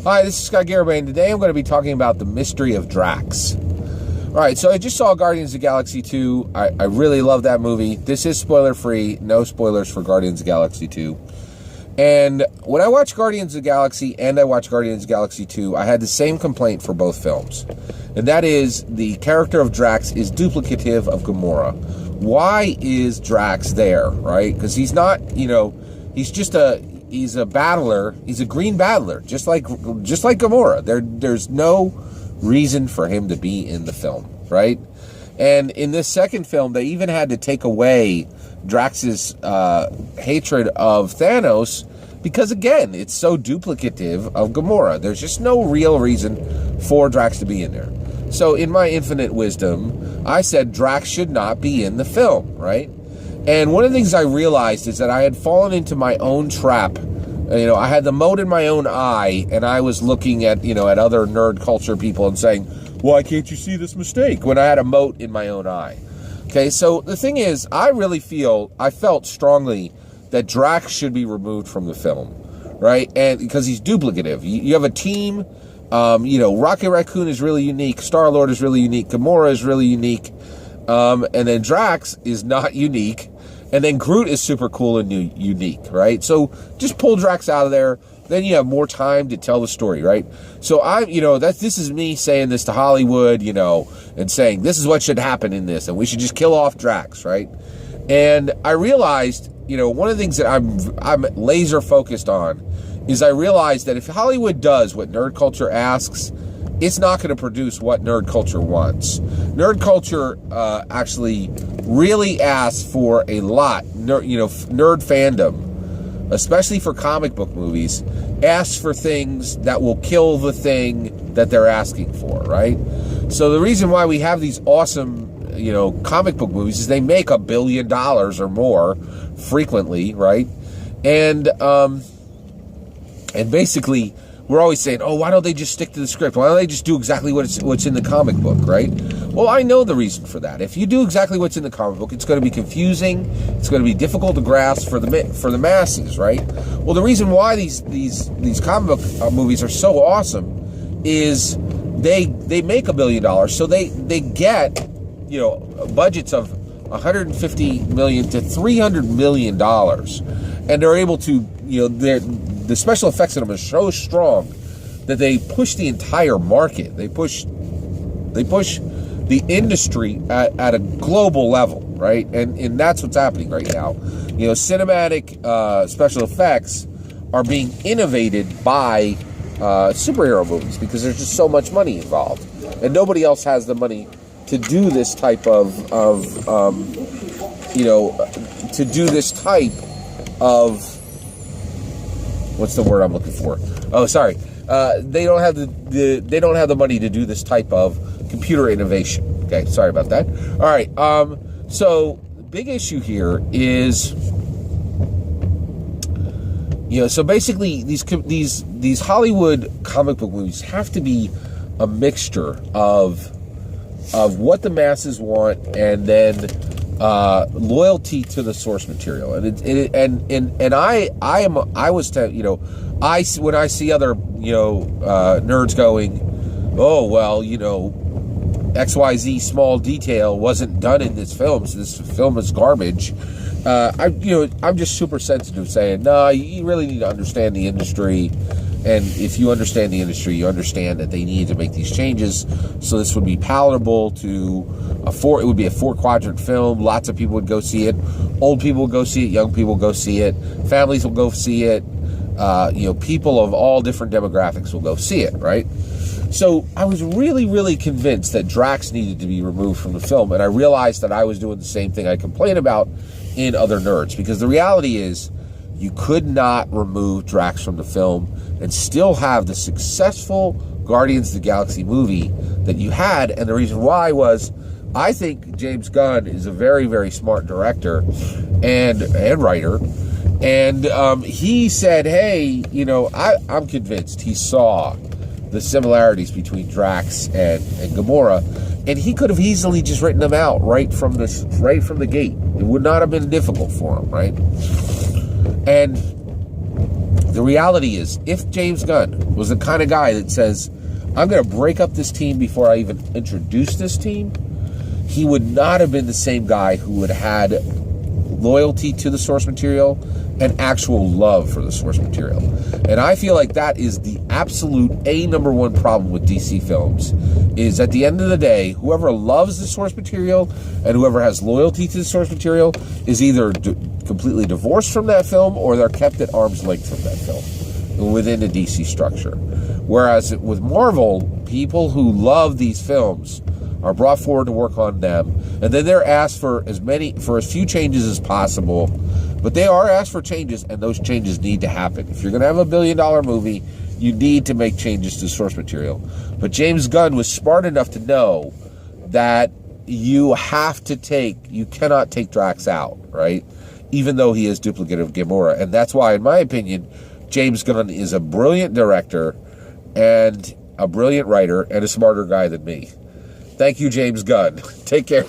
Hi, this is Scott Garibay, and today I'm going to be talking about the mystery of Drax. Alright, so I just saw Guardians of the Galaxy 2. I really love that movie. This is spoiler-free. No spoilers for Guardians of the Galaxy 2. And when I watched Guardians of the Galaxy and I watched Guardians of the Galaxy 2, I had the same complaint for both films. And that is, the character of Drax is duplicative of Gamora. Why is Drax there, right? Because he's not, he's just he's a battler. He's a green battler, just like Gamora. There's no reason for him to be in the film, right? And in this second film, they even had to take away Drax's hatred of Thanos because, again, it's so duplicative of Gamora. There's just no real reason for Drax to be in there. So in my infinite wisdom, I said Drax should not be in the film, right? And one of the things I realized is that I had fallen into my own trap. I had the mote in my own eye, and I was looking at, at other nerd culture people and saying, why can't you see this mistake? When I had a mote in my own eye. Okay, so the thing is, I felt strongly that Drax should be removed from the film, right? And because he's duplicative. You have a team, Rocket Raccoon is really unique, Star-Lord is really unique, Gamora is really unique, and then Drax is not unique. And then Groot is super cool and unique, right? So just pull Drax out of there. Then you have more time to tell the story, right? So this is me saying this to Hollywood, and saying this is what should happen in this, and we should just kill off Drax, right? And I realized, one of the things that I'm laser focused on is I realized that if Hollywood does what nerd culture asks, it's not going to produce what nerd culture wants. Nerd culture actually really asks for a lot. Nerd fandom, especially for comic book movies, asks for things that will kill the thing that they're asking for, right? So the reason why we have these awesome, comic book movies is they make $1 billion or more frequently, right? And basically, we're always saying, oh, why don't they just stick to the script? Why don't they just do exactly what's in the comic book, right? Well, I know the reason for that. If you do exactly what's in the comic book, it's going to be confusing. It's going to be difficult to grasp for the masses, right? Well, the reason why these comic book movies are so awesome is they make $1 billion, so they get budgets of $150 million to $300 million, and they're able to the special effects in them are so strong that they push the entire market. They push the industry at a global level, right? And that's what's happening right now. Cinematic special effects are being innovated by superhero movies because there's just so much money involved, and nobody else has the money to do this type of what's the word I'm looking for? Oh, sorry. They don't have the money to do this type of computer innovation. Okay, sorry about that. All right. So the big issue here is, so basically these Hollywood comic book movies have to be a mixture of what the masses want and then loyalty to the source material, when I see other nerds going, oh well, XYZ small detail wasn't done in this film, so this film is garbage. I'm just super sensitive, saying no, you really need to understand the industry. And if you understand the industry, you understand that they need to make these changes. So this would be palatable to it would be a 4-quadrant film. Lots of people would go see it. Old people will go see it. Young people will go see it. Families will go see it. People of all different demographics will go see it, right? So I was really, really convinced that Drax needed to be removed from the film. And I realized that I was doing the same thing I complain about in other nerds. Because the reality is, you could not remove Drax from the film and still have the successful Guardians of the Galaxy movie that you had. And the reason why was, I think James Gunn is a very, very smart director and writer. And he said, hey, I'm convinced he saw the similarities between Drax and Gamora, and he could have easily just written them out right from the gate. It would not have been difficult for him, right? And The reality is, if James Gunn was the kind of guy that says, I'm going to break up this team before I even introduce this team, he would not have been the same guy who would have had loyalty to the source material and actual love for the source material. And I feel like that is the absolute number one problem with DC films, is at the end of the day, whoever loves the source material and whoever has loyalty to the source material is either completely divorced from that film, or they're kept at arm's length from that film within the DC structure. Whereas with Marvel, people who love these films are brought forward to work on them, and then they're asked for as few changes as possible. But they are asked for changes, and those changes need to happen. If you're going to have a $1 billion movie, you need to make changes to source material. But James Gunn was smart enough to know that you cannot take Drax out, right? Even though he is duplicate of Gamora. And that's why, in my opinion, James Gunn is a brilliant director and a brilliant writer and a smarter guy than me. Thank you, James Gunn. Take care.